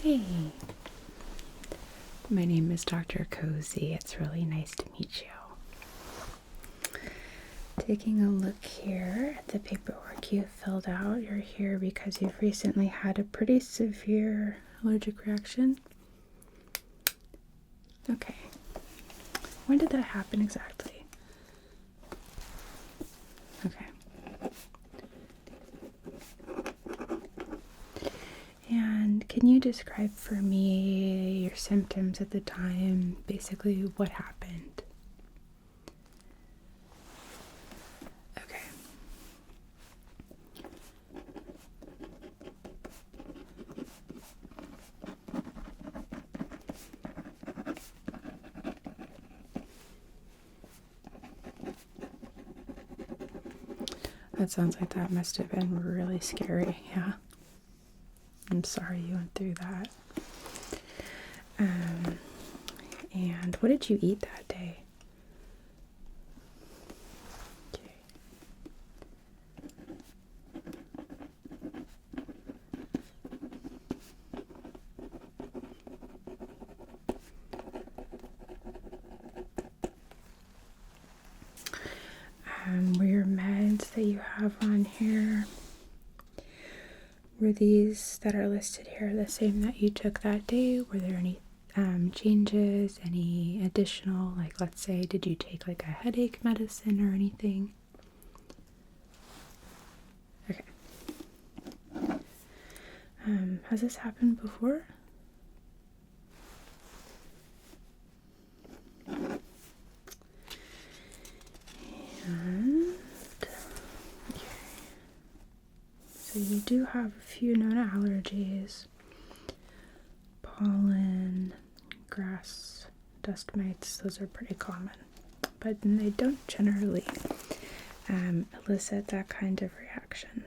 Hey, my name is Dr. Cozy. It's really nice to meet you. Taking a look here at the paperwork you filled out, you're here because you've recently had a pretty severe allergic reaction. Okay. When did that happen exactly? Okay. And can you describe for me your symptoms at the time? Basically, what happened? Okay. That sounds like that must have been really scary, yeah. I'm sorry you went through that. And what did you eat that day? Okay. Were your meds that you have on here, were these that are listed here the same that you took that day? Were there any changes, any additional, like let's say, did you take like a headache medicine or anything? Okay. Has this happened before? And okay. So you do have a few known allergies: pollen, grass, dust mites. Those are pretty common, but they don't generally elicit that kind of reaction.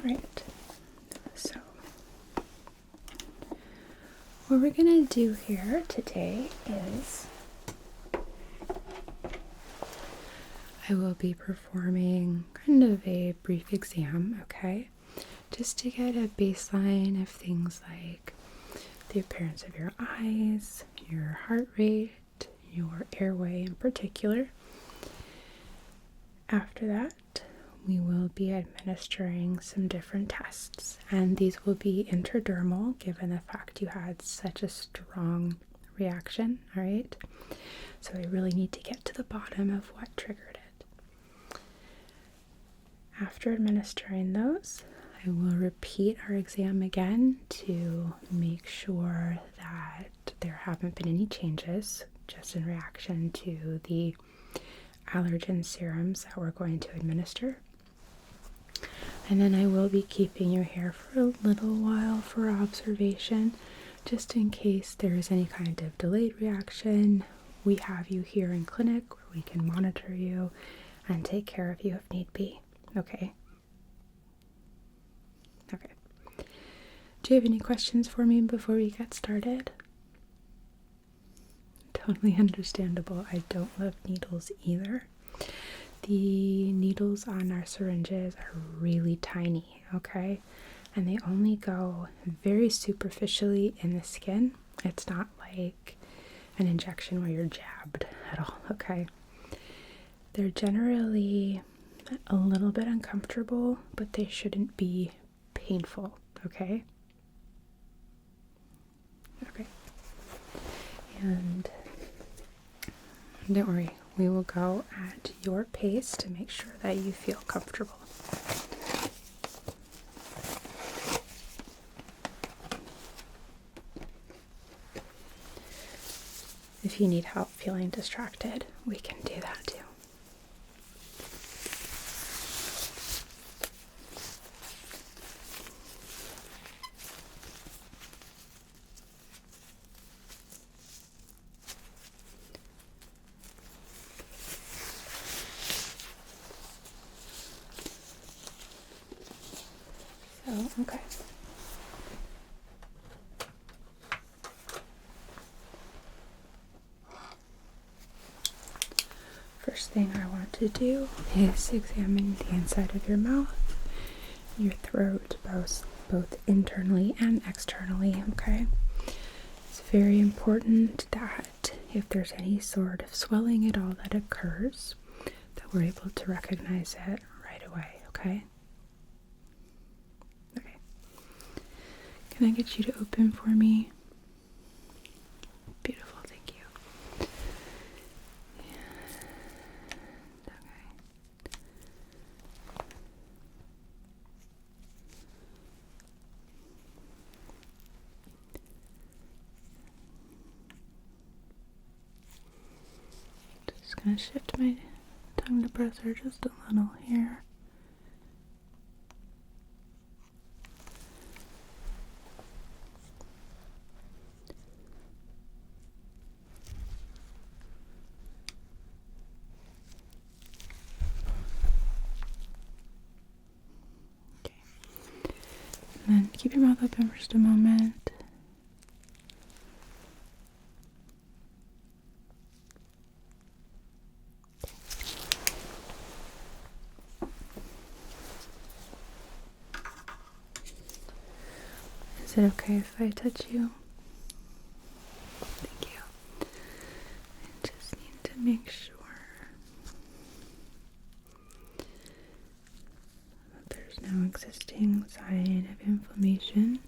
Right, so what we're gonna do here today is I will be performing kind of a brief exam, okay? Just to get a baseline of things like the appearance of your eyes, your heart rate, your airway in particular. After that, we will be administering some different tests, and these will be intradermal given the fact you had such a strong reaction, all right? So we really need to get to the bottom of what triggered it. After administering those, I will repeat our exam again to make sure that there haven't been any changes just in reaction to the allergen serums that we're going to administer. And then I will be keeping you here for a little while for observation, just in case there is any kind of delayed reaction. We have you here in clinic where we can monitor you and take care of you if need be. Okay? Okay. Do you have any questions for me before we get started? Totally understandable. I don't love needles either. The needles on our syringes are really tiny, okay? And they only go very superficially in the skin. It's not like an injection where you're jabbed at all, okay? They're generally a little bit uncomfortable, but they shouldn't be painful, okay? Okay. And don't worry, we will go at your pace to make sure that you feel comfortable. If you need help feeling distracted, we can do that too. Oh, okay. First thing I want to do is examine the inside of your mouth, your throat, both internally and externally, okay? It's very important that if there's any sort of swelling at all that occurs, that we're able to recognize it right away, okay? Okay. Can I get you to open for me? Beautiful, thank you. Okay. Just gonna shift my tongue depressor just a little here. Okay. And then keep your mouth open for just a moment. Is it okay if I touch you? Thank you. I just need to make sure that there's no existing sign of inflammation.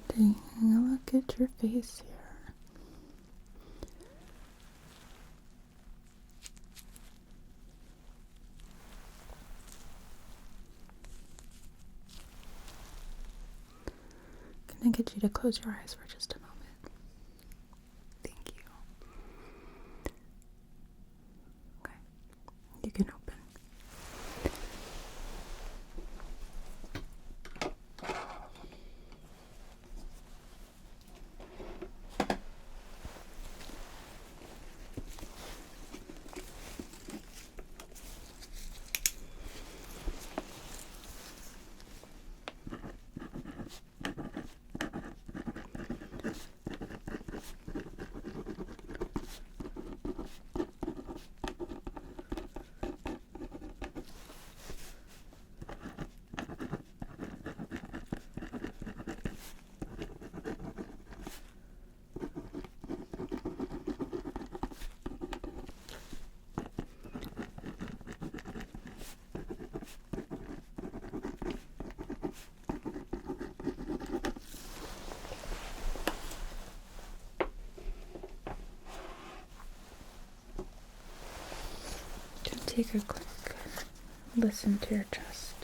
Taking a look at your face here. Can I get you to close your eyes for just a moment? Thank you. Okay, you can open. Take a quick listen to your chest.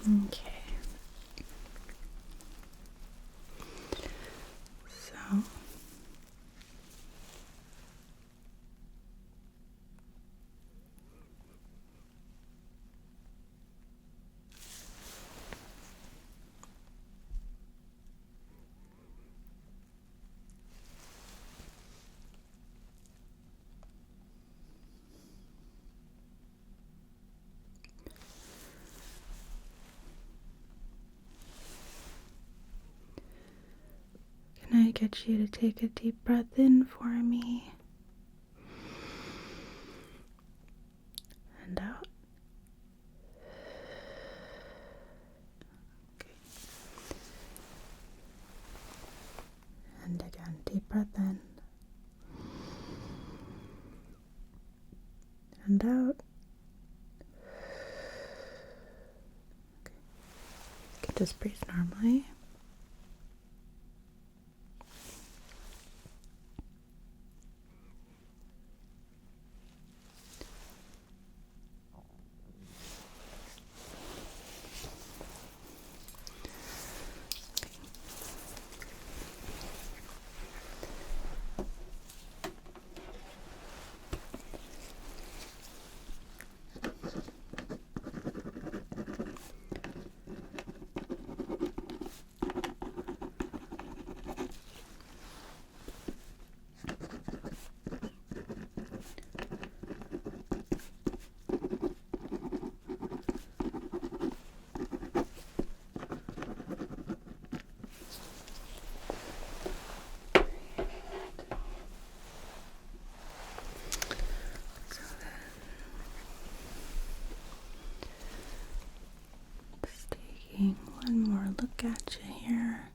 Okay. get you to take a deep breath in for me. And out. Okay. And again, deep breath in. And out. Okay. You can just breathe normally. Just taking one more look at you here.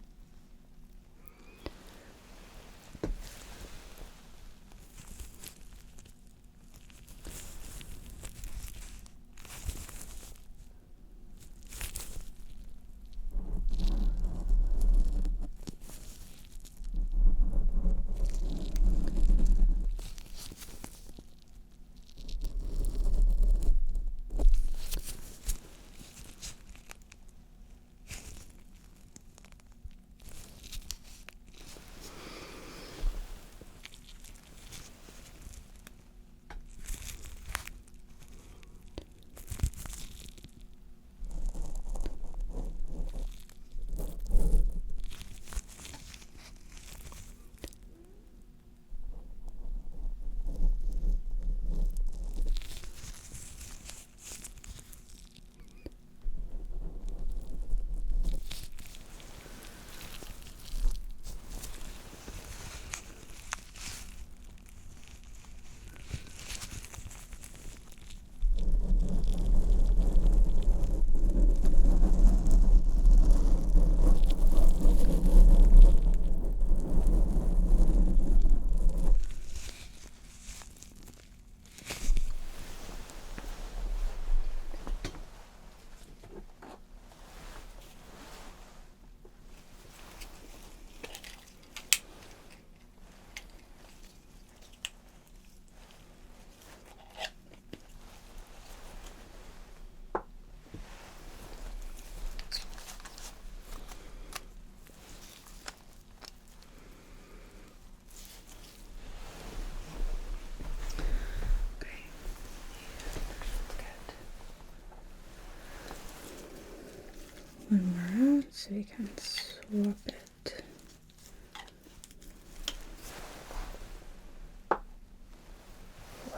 One more out so we can swap it.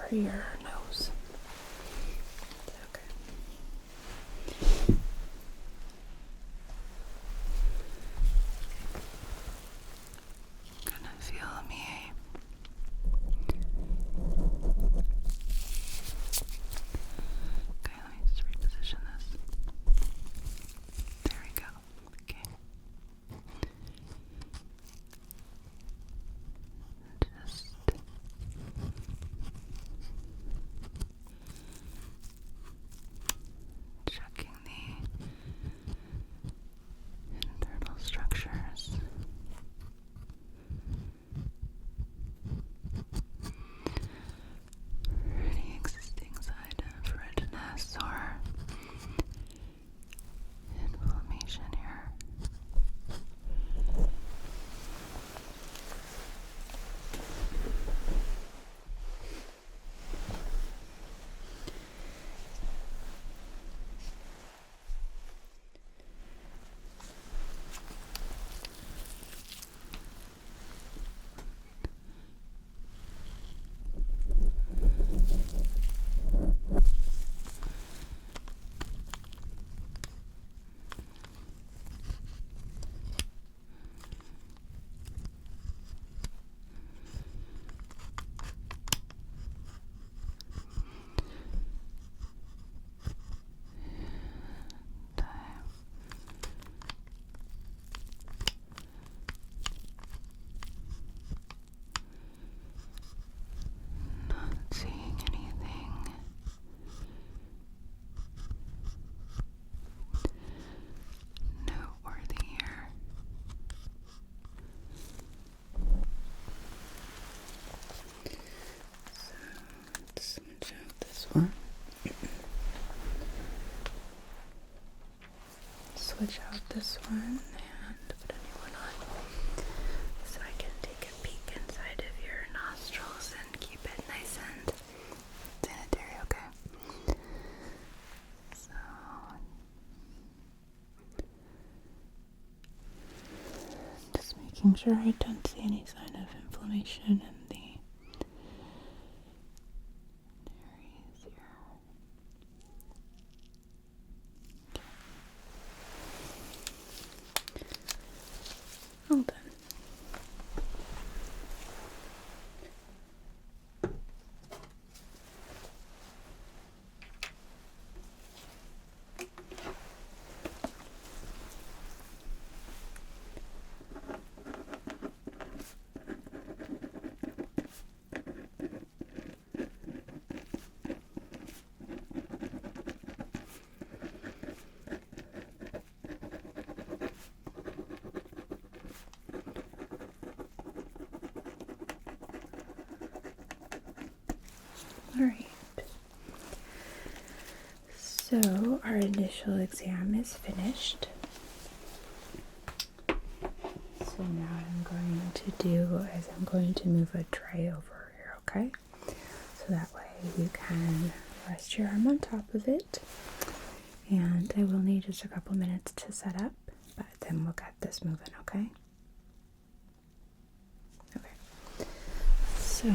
For your nose. Okay. Gonna feel me. Okay, let me just reposition this. There we go. Okay. Just switch out this one and put a new one on so I can take a peek inside of your nostrils and keep it nice and sanitary, okay? So just making sure I don't see any sign of inflammation in the areas here. All done. Alright, so our initial exam is finished. So now what I'm going to do is I'm going to move a tray over here, okay? So that way you can rest your arm on top of it. And I will need just a couple minutes to set up, but then we'll get this moving, okay? Okay. So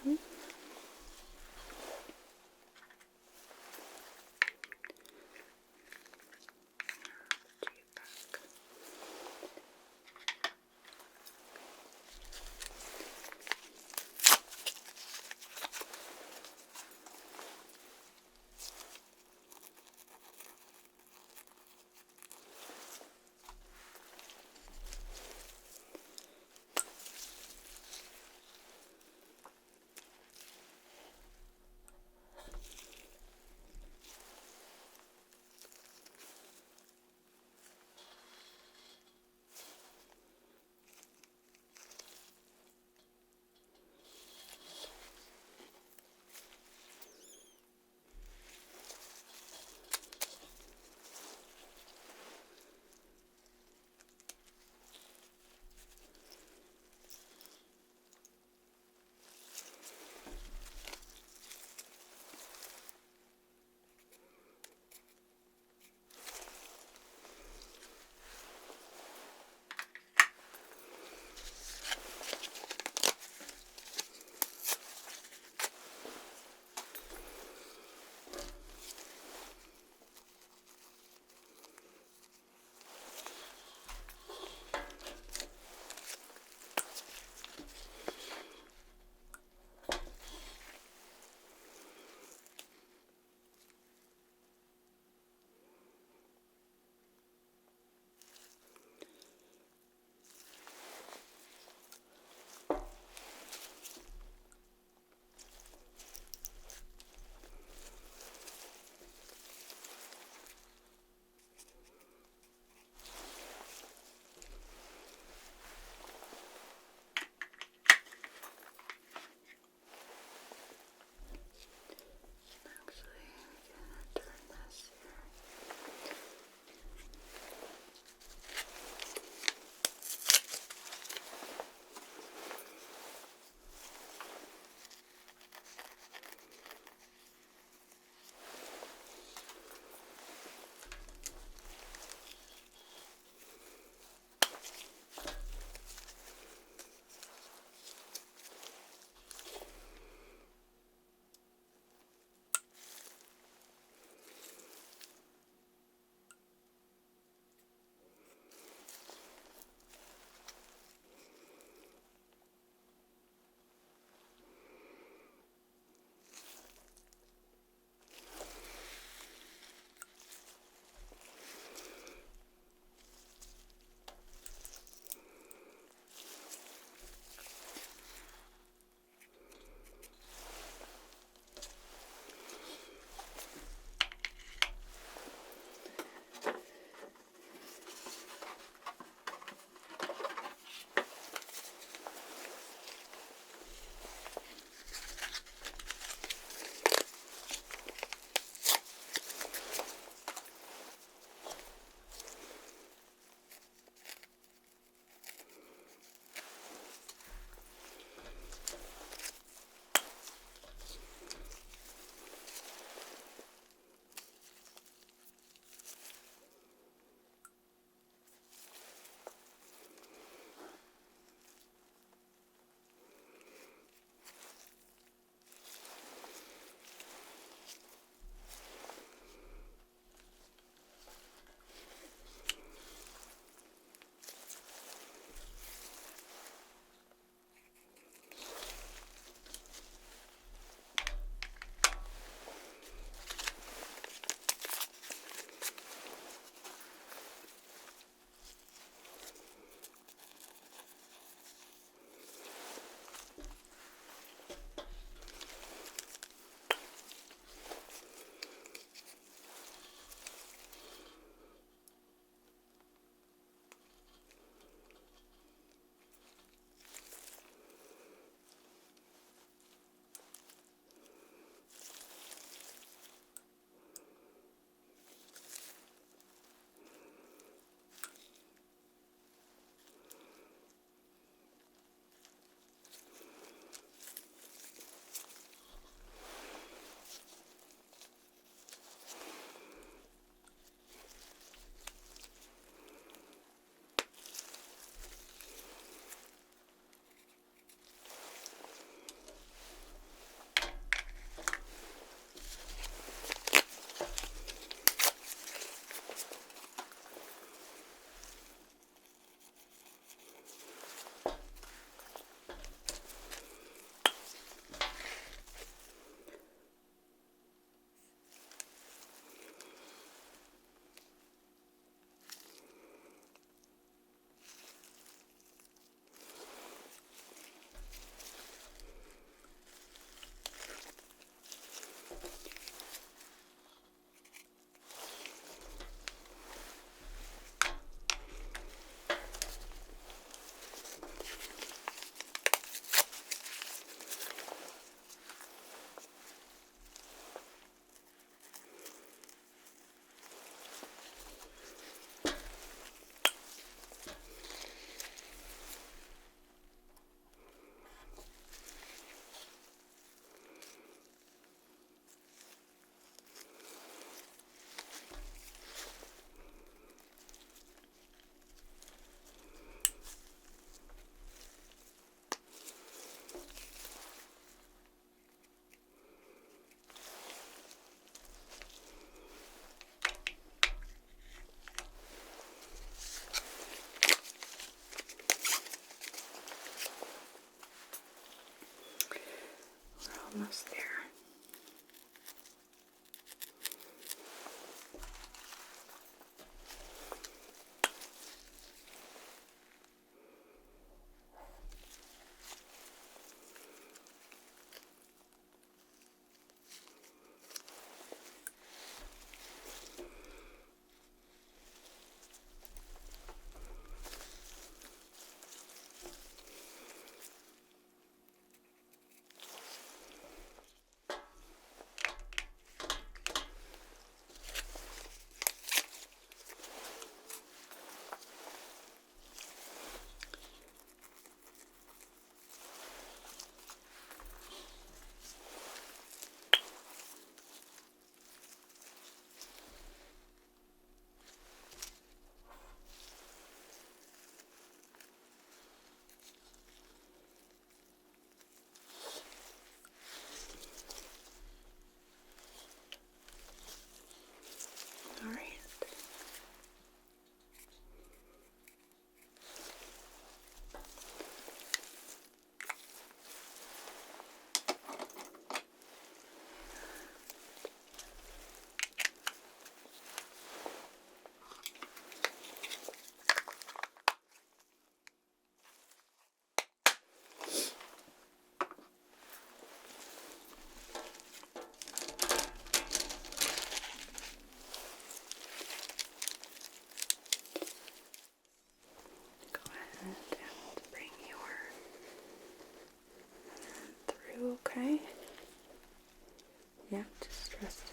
on.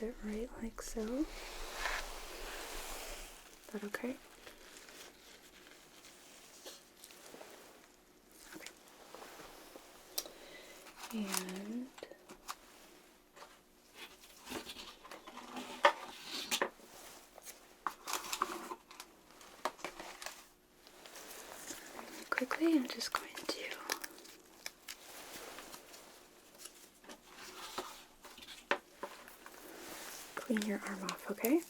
it right like so. Is that okay? Okay. And quickly, I'm just going to clean your arm off, okay?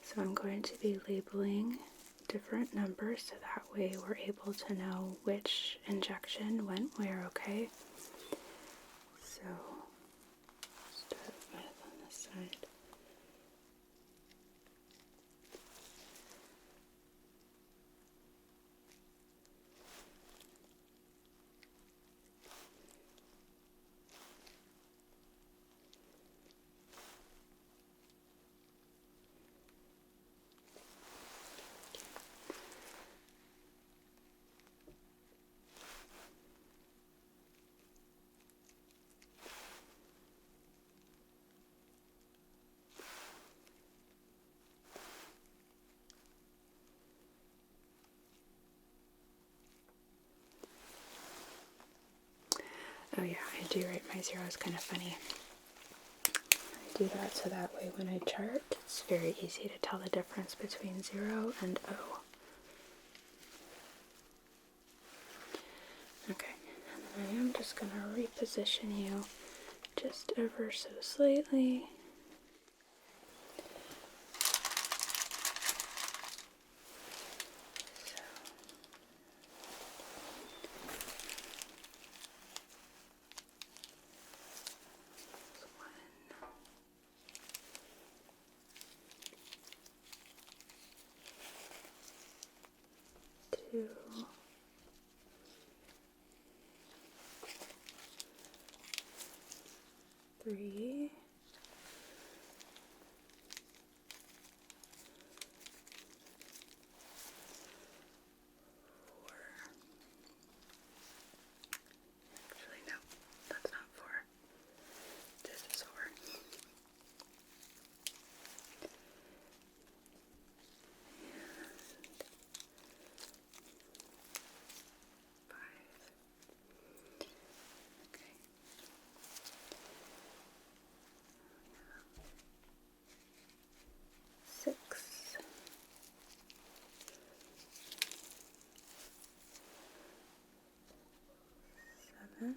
So I'm going to be labeling different numbers so that way we're able to know which injection went where, okay? So start with on this side. Oh yeah, I do write my zeros kind of funny. I do that so that way when I chart, it's very easy to tell the difference between 0 and O. Okay, and then I am just going to reposition you just ever so slightly. Two, 3, 4. Actually, no, that's not 4. This is 4. And 5. Okay. 6. 7.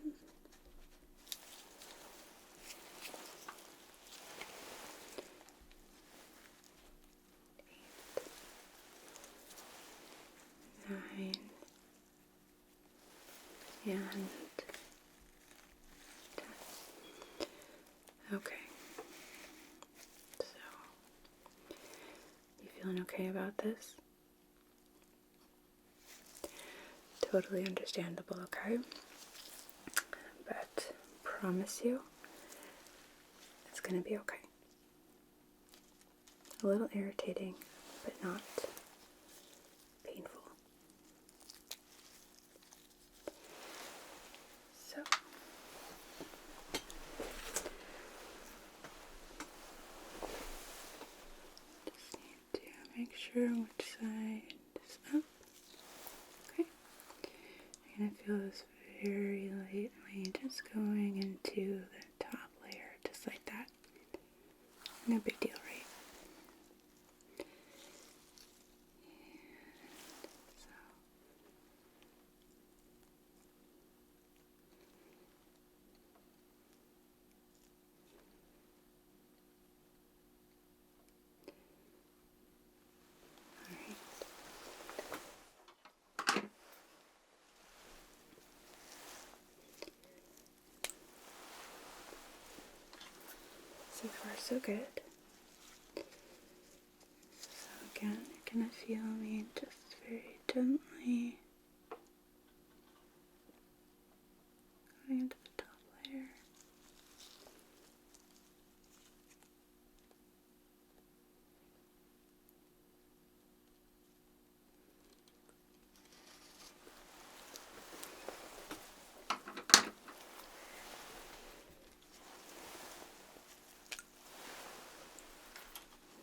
9 and 10. Okay. So, you feeling okay about this? Totally understandable, okay? But promise you, it's gonna be okay. A little irritating, but not painful. So, just need to make sure which side is up. Okay. I'm gonna feel this very lightly just going into the top layer, just like that. No big deal, right? So far, so good. So again, you're gonna feel me just very gently going into the top layer.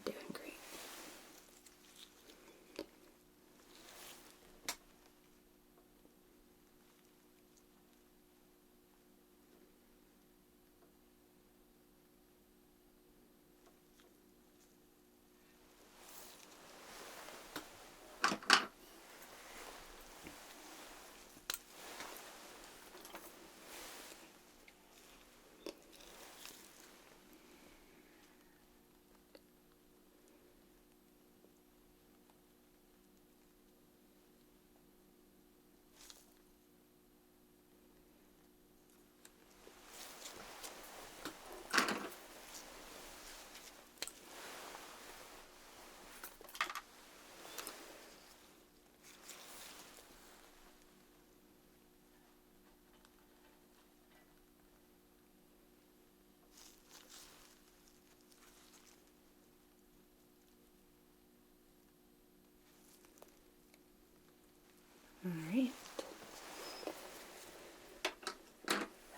Doing great. Alright.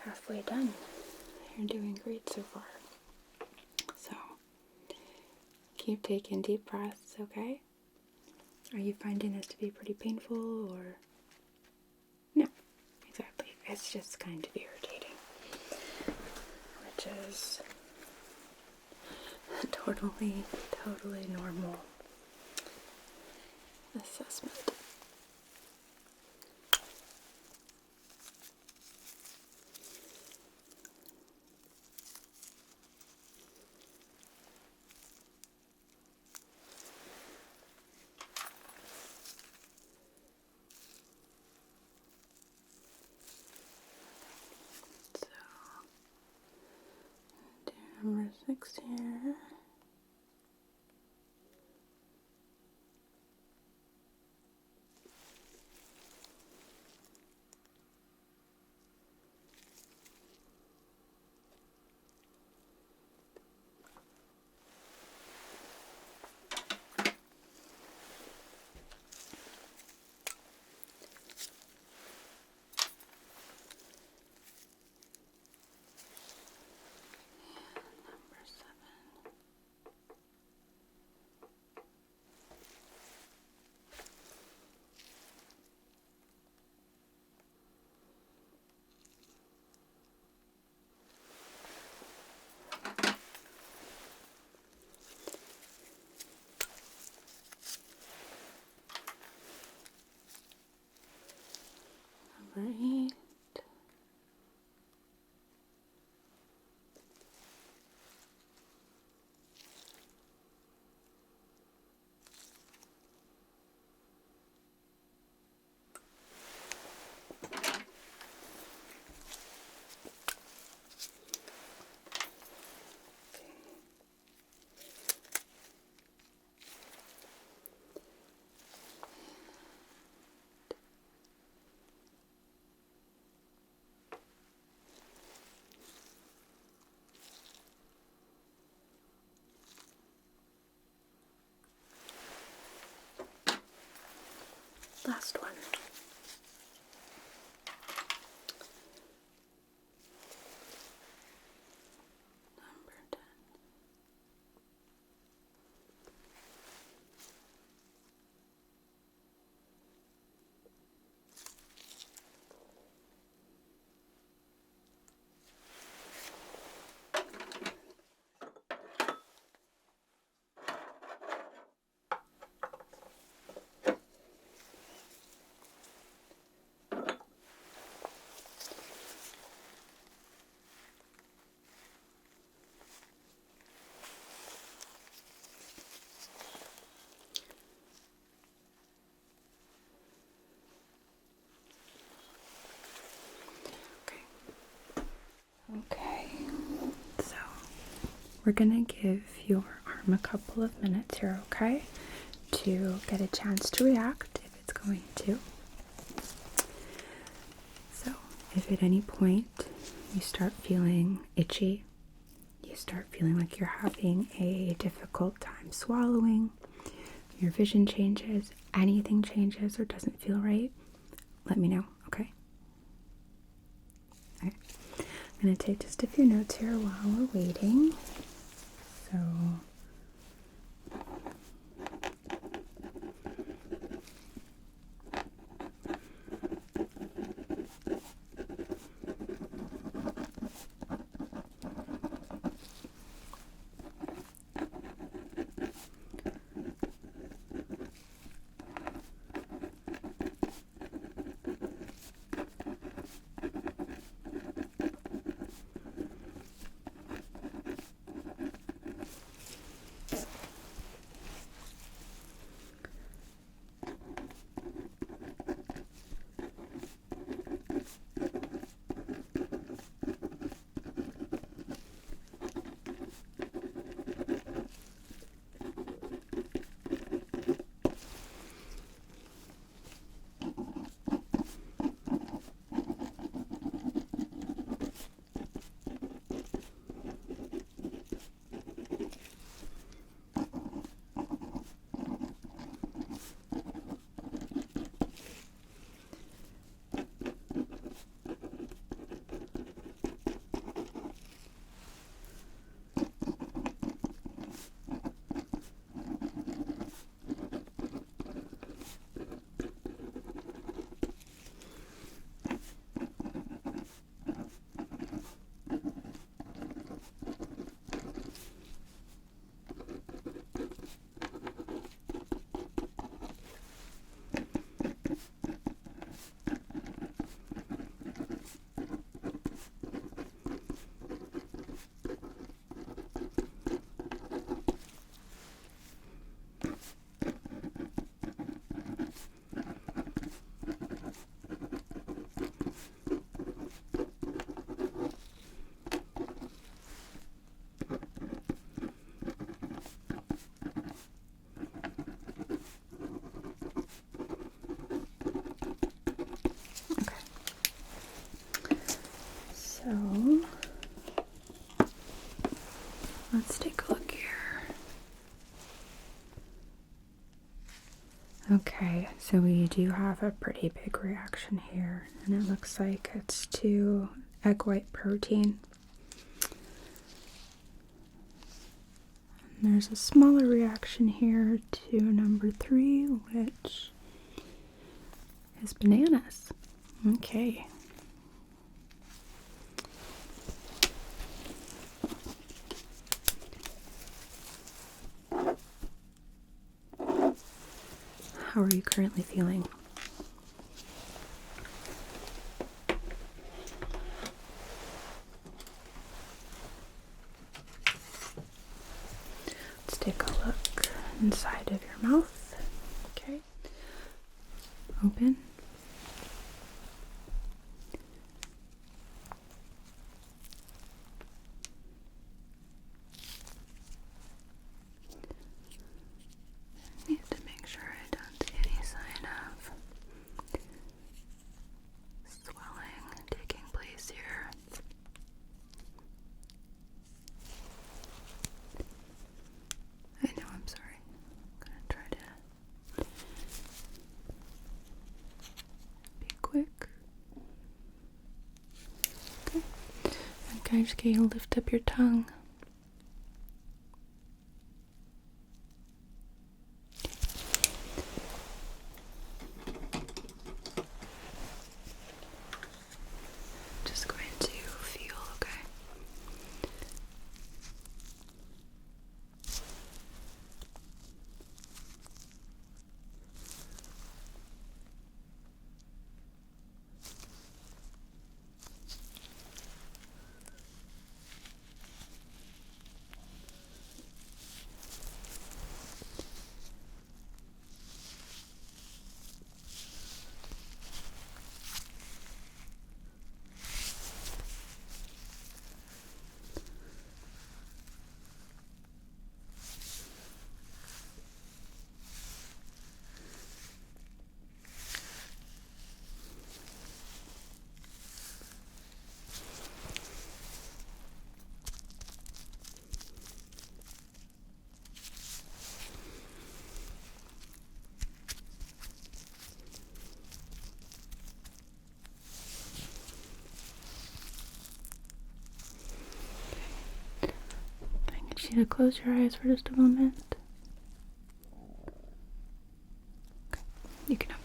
Halfway done. You're doing great so far. So, keep taking deep breaths, okay? Are you finding this to be pretty painful or? No, exactly. It's just kind of irritating, which is totally normal assessment. So, do number 6 here. Number 7. Number 8. Last one. Number 10. we're gonna give your arm a couple of minutes here, okay? To get a chance to react if it's going to. So, if at any point you start feeling itchy, you start feeling like you're having a difficult time swallowing, your vision changes, anything changes or doesn't feel right, let me know, okay? Okay. I'm going to take just a few notes here while we're waiting. So, So, let's take a look here. Okay, so we do have a pretty big reaction here, and it looks like it's to egg white protein. And there's a smaller reaction here to number 3, which is bananas. Okay. How are you currently feeling? Let's take a look inside of your mouth. Okay. Open. Need to make sure I don't see any sign of swelling taking place here. I know, I'm sorry. I'm gonna try to be quick. Okay. And can I just get you to lift up your tongue? Just going to feel, okay? just you to close your eyes for just a moment. Okay, you can open.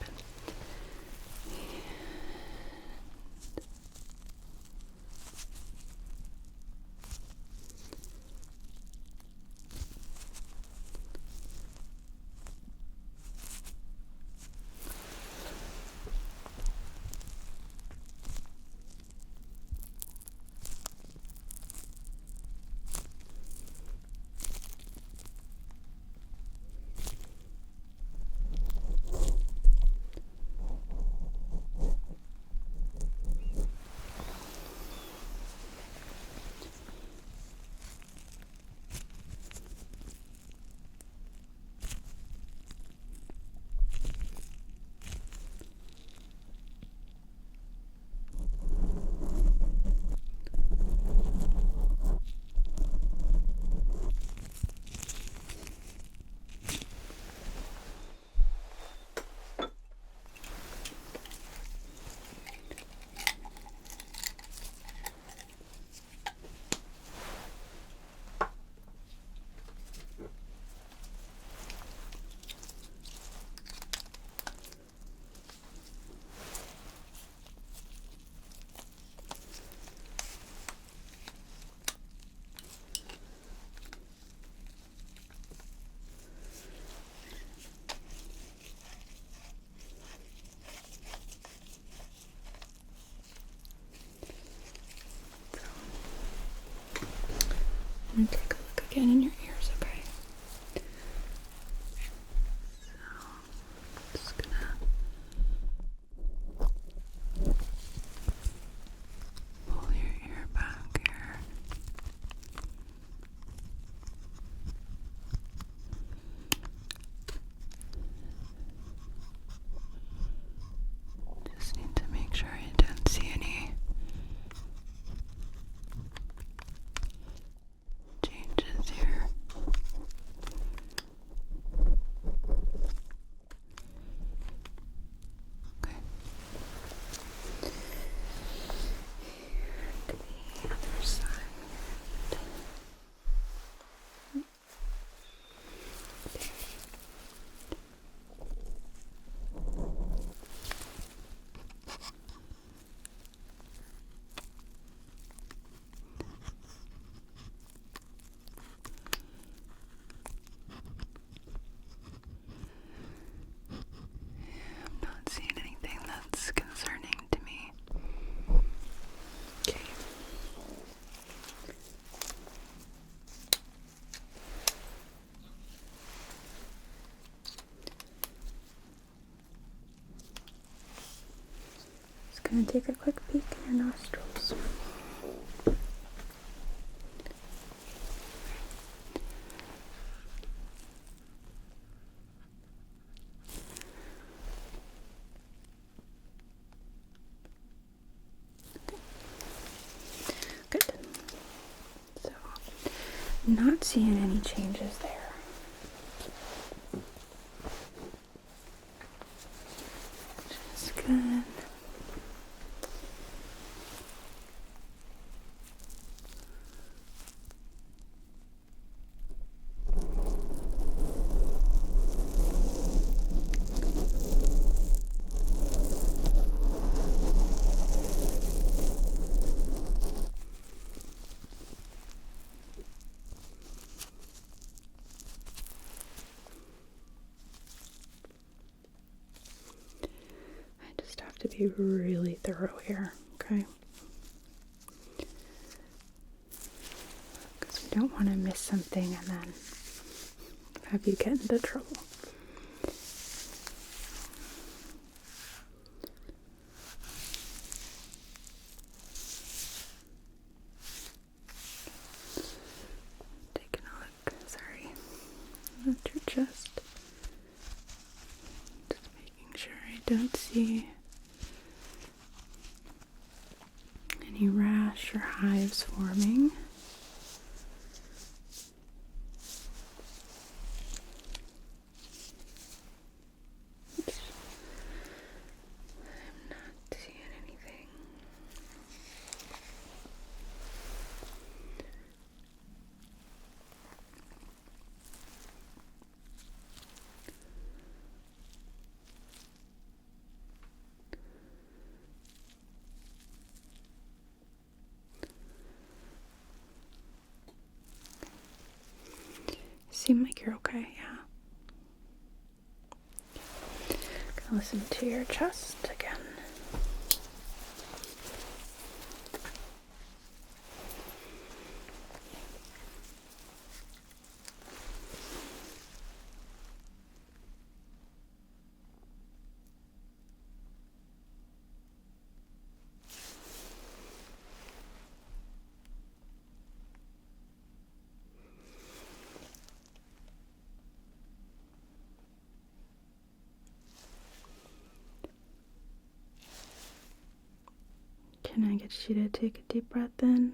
I'm gonna take a look again in your ears, okay? So, just gonna pull your ear back here. Just need to make sure I don't see any changes here. Okay. And the other side. I'm not seeing anything that's concerning to me. Okay. Just gonna take a quick peek in your nostrils. Good. So, not seeing any changes there. Just good. I just have to be really thorough here, okay? Because we don't want to miss something and then have you get into trouble. Taking a look, sorry, at your chest. Just making sure I don't see any rash or hives forming. I'm not seeing anything. seem like you're okay, yeah. Gonna listen to your chest again. Can I get you to take a deep breath in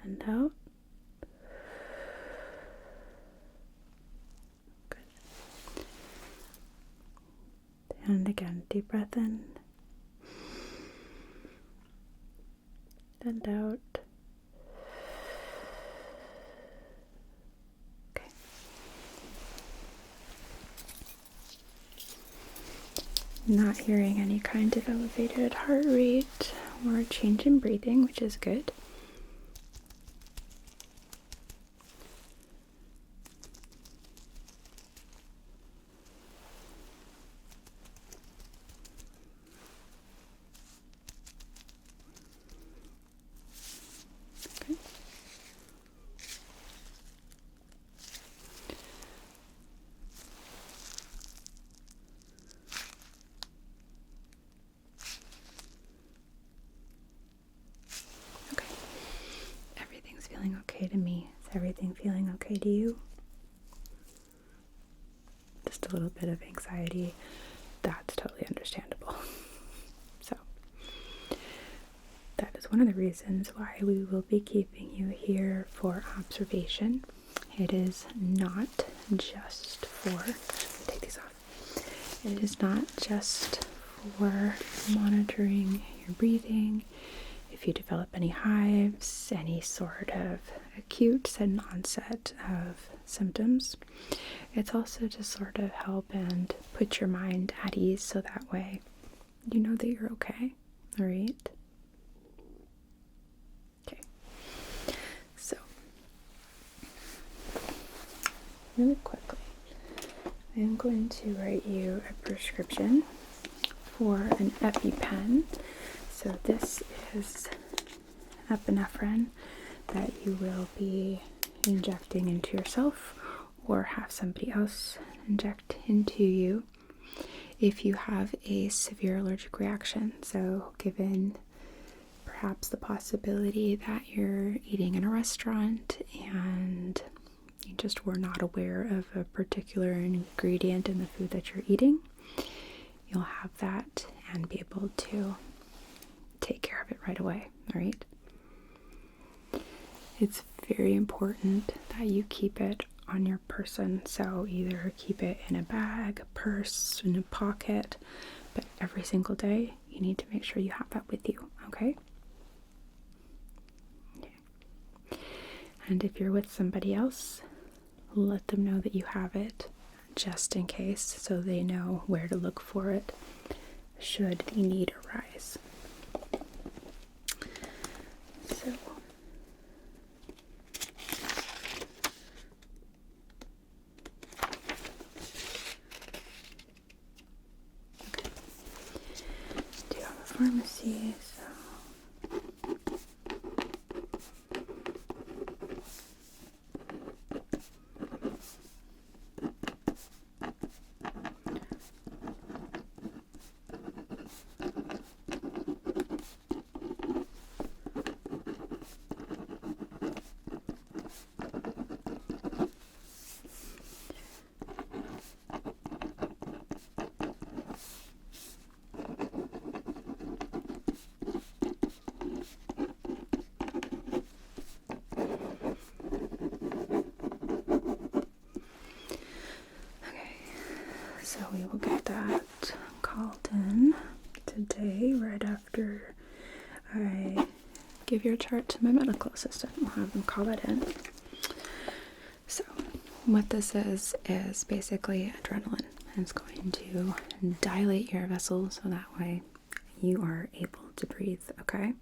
and out? Good. And again, deep breath in and out. Okay. Not hearing any kind of elevated heart rate or change in breathing, which is good. Okay. Okay. Everything's feeling okay to me. Is everything feeling okay to you? Just a little bit of anxiety. That's totally understandable. So, that is one of the reasons why we will be keeping you here for observation. It is not just for, take these off. It is not just for monitoring your breathing. If you develop any hives, any sort of acute sudden onset of symptoms, it's also to sort of help and put your mind at ease so that way you know that you're okay. All right? Okay. So, really quickly, I am going to write you a prescription for an EpiPen. So this is epinephrine that you will be injecting into yourself or have somebody else inject into you if you have a severe allergic reaction. So given perhaps the possibility that you're eating in a restaurant and you just were not aware of a particular ingredient in the food that you're eating, you'll have that and be able to take care of it right away, all right? It's very important that you keep it on your person, so either keep it in a bag, a purse, in a pocket, but every single day you need to make sure you have that with you, okay? And if you're with somebody else, let them know that you have it just in case, so they know where to look for it should the need arise. So do you have a pharmacy? So we will get that called in today, right after I give your chart to my medical assistant. We'll have them call it in. So what this is basically adrenaline. It's going to dilate your vessels so that way you are able to breathe, okay?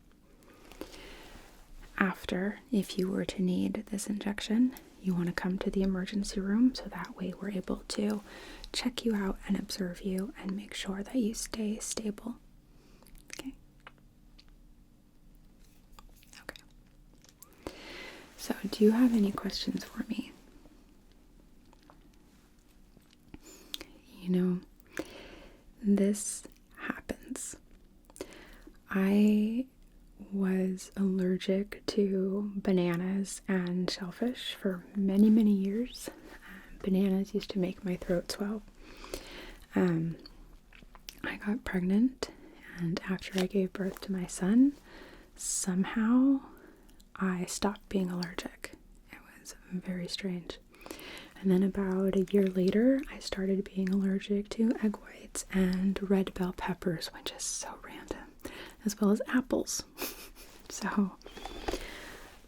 after, if you were to need this injection, you want to come to the emergency room so that way we're able to check you out and observe you and make sure that you stay stable. Okay? Okay. So, do you have any questions for me? You know, this happens. I was allergic to bananas and shellfish for many, many years. Bananas used to make my throat swell. I got pregnant, and after I gave birth to my son, somehow I stopped being allergic. It was very strange. And then about a year later, I started being allergic to egg whites and red bell peppers, which is so random, as well as apples. So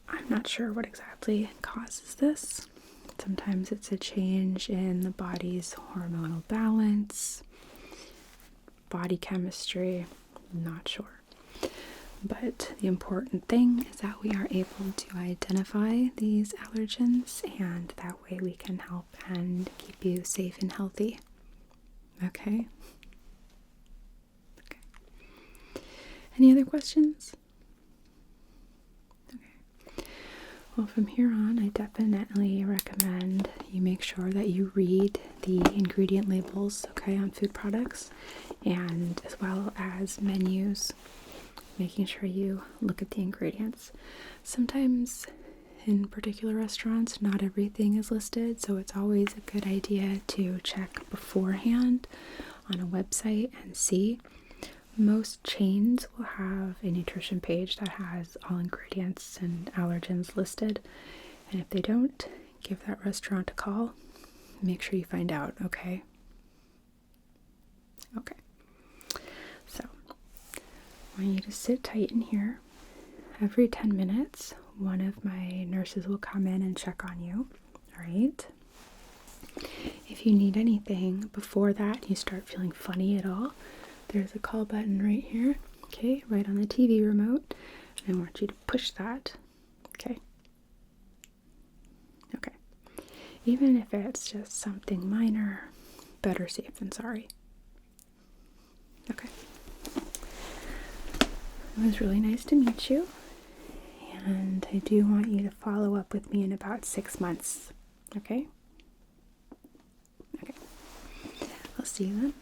I'm not sure what exactly causes this. Sometimes it's a change in the body's hormonal balance, body chemistry, I'm not sure. But the important thing is that we are able to identify these allergens, and that way we can help and keep you safe and healthy. Okay? Okay. Any other questions? Okay. Well, from here on, I definitely recommend you make sure that you read the ingredient labels, okay, on food products, and as well as menus. Making sure you look at the ingredients. Sometimes in particular restaurants, not everything is listed, so it's always a good idea to check beforehand on a website and see. Most chains will have a nutrition page that has all ingredients and allergens listed, and if they don't, give that restaurant a call. Make sure you find out, okay? Okay. So, I want you to sit tight in here. Every 10 minutes, one of my nurses will come in and check on you. All right? If you need anything before that, you start feeling funny at all, there's a call button right here, okay, right on the TV remote. And I want you to push that, okay? Okay. Even if it's just something minor, better safe than sorry. Okay. It was really nice to meet you, and I do want you to follow up with me in about 6 months, okay? Okay. I'll see you then.